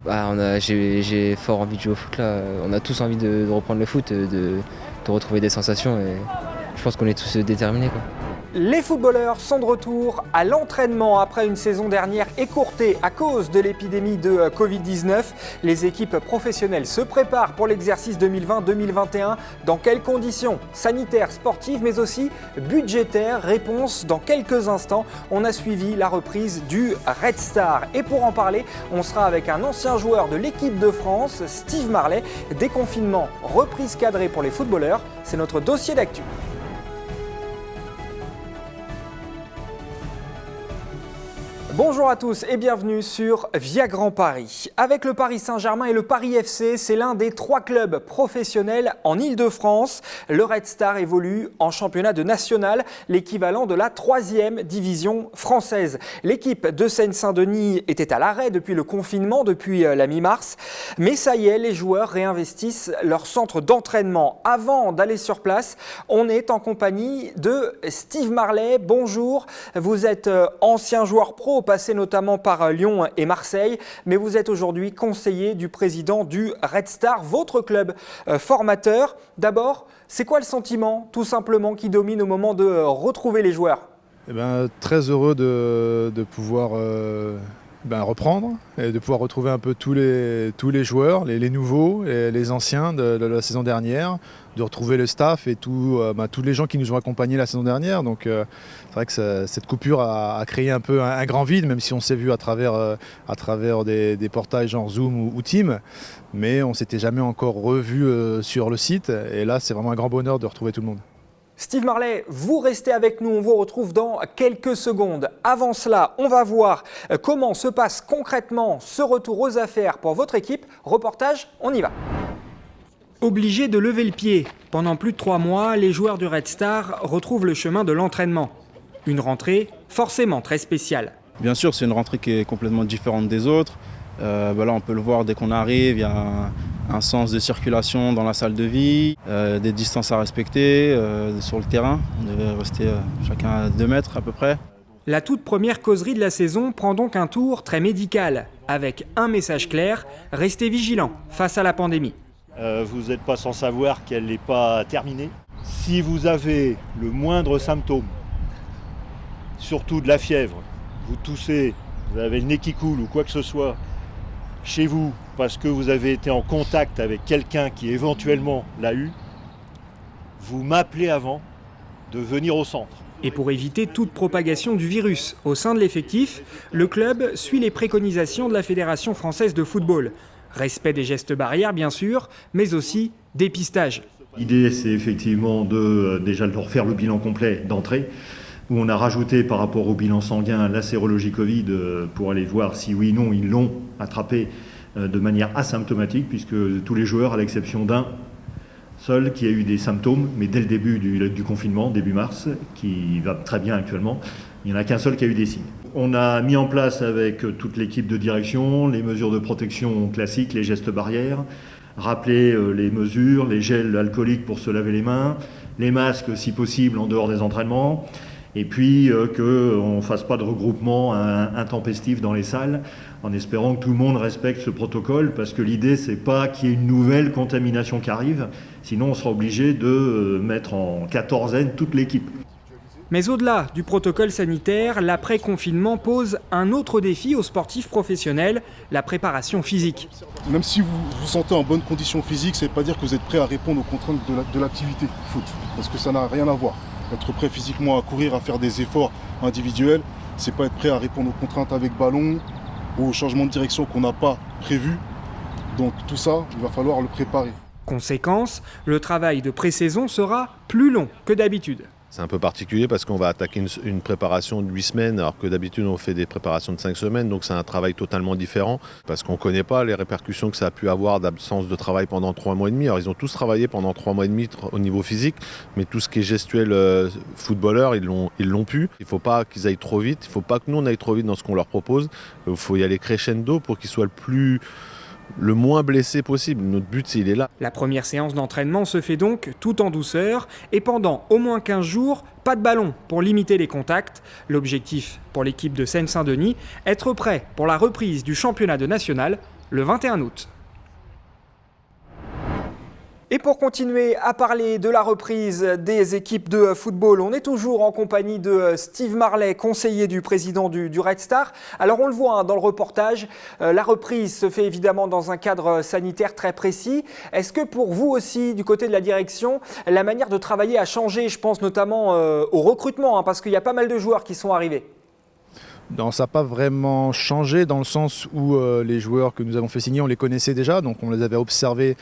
J'ai fort envie de jouer au foot là. On a tous envie de reprendre le foot, de retrouver des sensations et je pense qu'on est tous déterminés, quoi. Les footballeurs sont de retour à l'entraînement après une saison dernière écourtée à cause de l'épidémie de Covid-19. Les équipes professionnelles se préparent pour l'exercice 2020-2021. Dans quelles conditions sanitaires, sportives, mais aussi budgétaires? Réponse dans quelques instants. On a suivi la reprise du Red Star. Et pour en parler, on sera avec un ancien joueur de l'équipe de France, Steve Marlet. Déconfinement, reprise cadrée pour les footballeurs, c'est notre dossier d'actu. Bonjour à tous et bienvenue sur Via Grand Paris. Avec le Paris Saint-Germain et le Paris FC, c'est l'un des 3 clubs professionnels en Île-de-France. Le Red Star évolue en championnat de national, l'équivalent de la 3e division française. L'équipe de Seine-Saint-Denis était à l'arrêt depuis le confinement, depuis la mi-mars. Mais ça y est, les joueurs réinvestissent leur centre d'entraînement. Avant d'aller sur place, on est en compagnie de Steve Marlet. Bonjour, vous êtes ancien joueur pro, passé notamment par Lyon et Marseille, mais vous êtes aujourd'hui conseiller du président du Red Star, votre club formateur. D'abord, c'est quoi le sentiment, tout simplement, qui domine au moment de retrouver les joueurs ? Très heureux de pouvoir reprendre et de pouvoir retrouver un peu tous les joueurs, les nouveaux et les anciens de la saison dernière, de retrouver le staff et tous les gens qui nous ont accompagnés la saison dernière. Donc c'est vrai que cette coupure a créé un peu un grand vide, même si on s'est vu à travers des portails genre Zoom ou Teams, mais on ne s'était jamais encore revu sur le site. Et là, c'est vraiment un grand bonheur de retrouver tout le monde. Steve Marlet, vous restez avec nous, on vous retrouve dans quelques secondes. Avant cela, on va voir comment se passe concrètement ce retour aux affaires pour votre équipe. Reportage, on y va. Obligés de lever le pied. Pendant plus de 3 mois, les joueurs du Red Star retrouvent le chemin de l'entraînement. Une rentrée forcément très spéciale. Bien sûr, c'est une rentrée qui est complètement différente des autres. Là, on peut le voir dès qu'on arrive, il y a un sens de circulation dans la salle de vie, des distances à respecter sur le terrain. On devait rester chacun à 2 mètres à peu près. La toute première causerie de la saison prend donc un tour très médical, avec un message clair, restez vigilants face à la pandémie. Vous n'êtes pas sans savoir qu'elle n'est pas terminée. Si vous avez le moindre symptôme, surtout de la fièvre, vous toussez, vous avez le nez qui coule ou quoi que ce soit, chez vous, parce que vous avez été en contact avec quelqu'un qui éventuellement l'a eu, vous m'appelez avant de venir au centre. Et pour éviter toute propagation du virus au sein de l'effectif, le club suit les préconisations de la Fédération française de football. Respect des gestes barrières bien sûr, mais aussi dépistage. L'idée c'est effectivement déjà de refaire le bilan complet d'entrée, où on a rajouté par rapport au bilan sanguin la sérologie Covid pour aller voir si oui ou non ils l'ont attrapé de manière asymptomatique, puisque tous les joueurs, à l'exception d'un seul qui a eu des symptômes, mais dès le début du confinement, début mars, qui va très bien actuellement, il n'y en a qu'un seul qui a eu des signes. On a mis en place avec toute l'équipe de direction les mesures de protection classiques, les gestes barrières, rappeler les mesures, les gels alcooliques pour se laver les mains, les masques si possible en dehors des entraînements, et puis qu'on ne fasse pas de regroupement intempestif dans les salles, en espérant que tout le monde respecte ce protocole, parce que l'idée c'est pas qu'il y ait une nouvelle contamination qui arrive, sinon on sera obligé de mettre en quatorzaine toute l'équipe. Mais au-delà du protocole sanitaire, l'après-confinement pose un autre défi aux sportifs professionnels, la préparation physique. Même si vous vous sentez en bonne condition physique, ça ne veut pas dire que vous êtes prêt à répondre aux contraintes de l'activité foot, parce que ça n'a rien à voir. Être prêt physiquement à courir, à faire des efforts individuels, c'est pas être prêt à répondre aux contraintes avec ballon, aux changements de direction qu'on n'a pas prévus. Donc tout ça, il va falloir le préparer. Conséquence, le travail de pré-saison sera plus long que d'habitude. C'est un peu particulier parce qu'on va attaquer une préparation de 8 semaines alors que d'habitude on fait des préparations de 5 semaines, donc c'est un travail totalement différent parce qu'on ne connaît pas les répercussions que ça a pu avoir d'absence de travail pendant 3 mois et demi. Alors ils ont tous travaillé pendant 3 mois et demi au niveau physique, mais tout ce qui est gestuel footballeur, ils l'ont pu. Il ne faut pas qu'ils aillent trop vite, il ne faut pas que nous on aille trop vite dans ce qu'on leur propose. Il faut y aller crescendo pour qu'ils soient le moins blessé possible. Notre but, il est là. La première séance d'entraînement se fait donc tout en douceur et pendant au moins 15 jours, pas de ballon pour limiter les contacts. L'objectif pour l'équipe de Seine-Saint-Denis, être prêt pour la reprise du championnat de national le 21 août. Et pour continuer à parler de la reprise des équipes de football, on est toujours en compagnie de Steve Marlet, conseiller du président du Red Star. Alors on le voit dans le reportage, la reprise se fait évidemment dans un cadre sanitaire très précis. Est-ce que pour vous aussi, du côté de la direction, la manière de travailler a changé? Je pense notamment au recrutement, parce qu'il y a pas mal de joueurs qui sont arrivés. Non, ça n'a pas vraiment changé dans le sens où les joueurs que nous avons fait signer, on les connaissait déjà, donc on les avait observés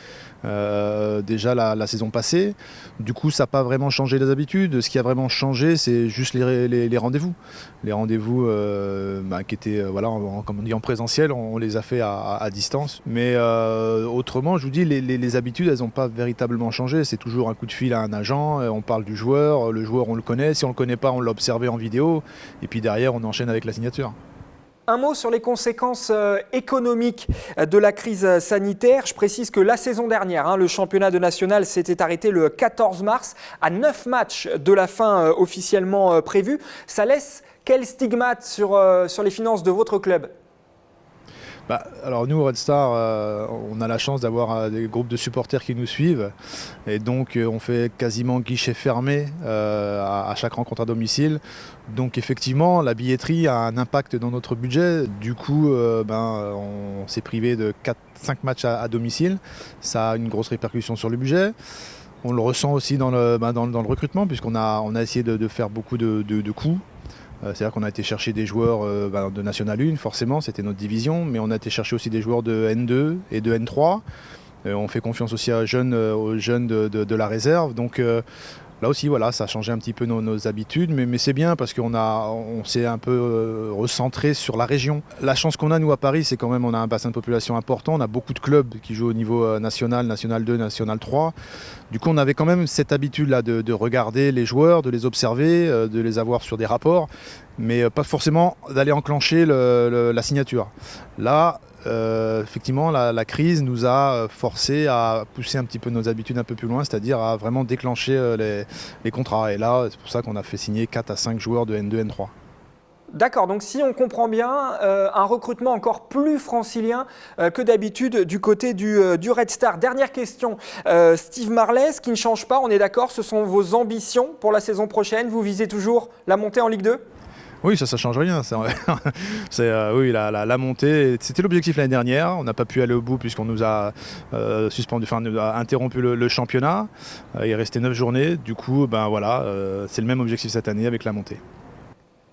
déjà la saison passée. Du coup, ça n'a pas vraiment changé les habitudes. Ce qui a vraiment changé, c'est juste les rendez-vous. Les rendez-vous qui étaient, comme on dit, en présentiel, on les a fait à distance. Mais autrement, je vous dis, les habitudes, elles n'ont pas véritablement changé. C'est toujours un coup de fil à un agent, on parle du joueur, le joueur on le connaît, si on ne le connaît pas, on l'a observé en vidéo, et puis derrière, on enchaîne avec la signature. Un mot sur les conséquences économiques de la crise sanitaire. Je précise que la saison dernière, le championnat de national s'était arrêté le 14 mars à 9 matchs de la fin officiellement prévue. Ça laisse quel stigmate sur les finances de votre club ? Alors nous, au Red Star, on a la chance d'avoir des groupes de supporters qui nous suivent. Et donc on fait quasiment guichet fermé à chaque rencontre à domicile. Donc effectivement, la billetterie a un impact dans notre budget. Du coup, on s'est privé de 4-5 matchs à domicile. Ça a une grosse répercussion sur le budget. On le ressent aussi dans le recrutement, puisqu'on a essayé de faire beaucoup de coups. C'est-à-dire qu'on a été chercher des joueurs de National 1, forcément, c'était notre division, mais on a été chercher aussi des joueurs de N2 et de N3. On fait confiance aussi aux jeunes de la réserve. Donc là aussi, voilà, ça a changé un petit peu nos habitudes, mais c'est bien parce on s'est un peu recentré sur la région. La chance qu'on a, nous, à Paris, c'est quand même on a un bassin de population important. On a beaucoup de clubs qui jouent au niveau national, National 2, National 3. Du coup, on avait quand même cette habitude-là de regarder les joueurs, de les observer, de les avoir sur des rapports, mais pas forcément d'aller enclencher la signature. Là, effectivement, la crise nous a forcé à pousser un petit peu nos habitudes un peu plus loin, c'est-à-dire à vraiment déclencher les contrats. Et là, c'est pour ça qu'on a fait signer 4 à 5 joueurs de N2, N3. D'accord, donc si on comprend bien, un recrutement encore plus francilien que d'habitude du côté du Red Star. Dernière question, Steve Marlet, ce qui ne change pas, on est d'accord, ce sont vos ambitions pour la saison prochaine. Vous visez toujours la montée en Ligue 2 ? Oui, ça change rien. Oui, la montée, c'était l'objectif l'année dernière. On n'a pas pu aller au bout puisqu'on nous a interrompu le championnat. Il restait 9 journées. Du coup, c'est le même objectif cette année avec la montée.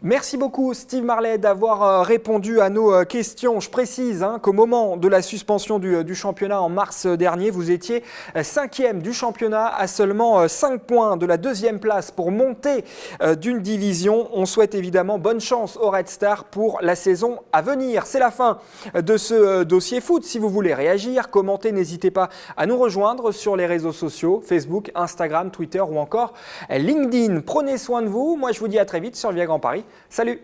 Merci beaucoup Steve Marlet d'avoir répondu à nos questions. Je précise qu'au moment de la suspension du championnat en mars dernier, vous étiez 5e du championnat à seulement 5 points de la 2e place pour monter d'une division. On souhaite évidemment bonne chance au Red Star pour la saison à venir. C'est la fin de ce dossier foot. Si vous voulez réagir, commenter, n'hésitez pas à nous rejoindre sur les réseaux sociaux, Facebook, Instagram, Twitter ou encore LinkedIn. Prenez soin de vous. Moi, je vous dis à très vite sur Via Grand Paris. Salut!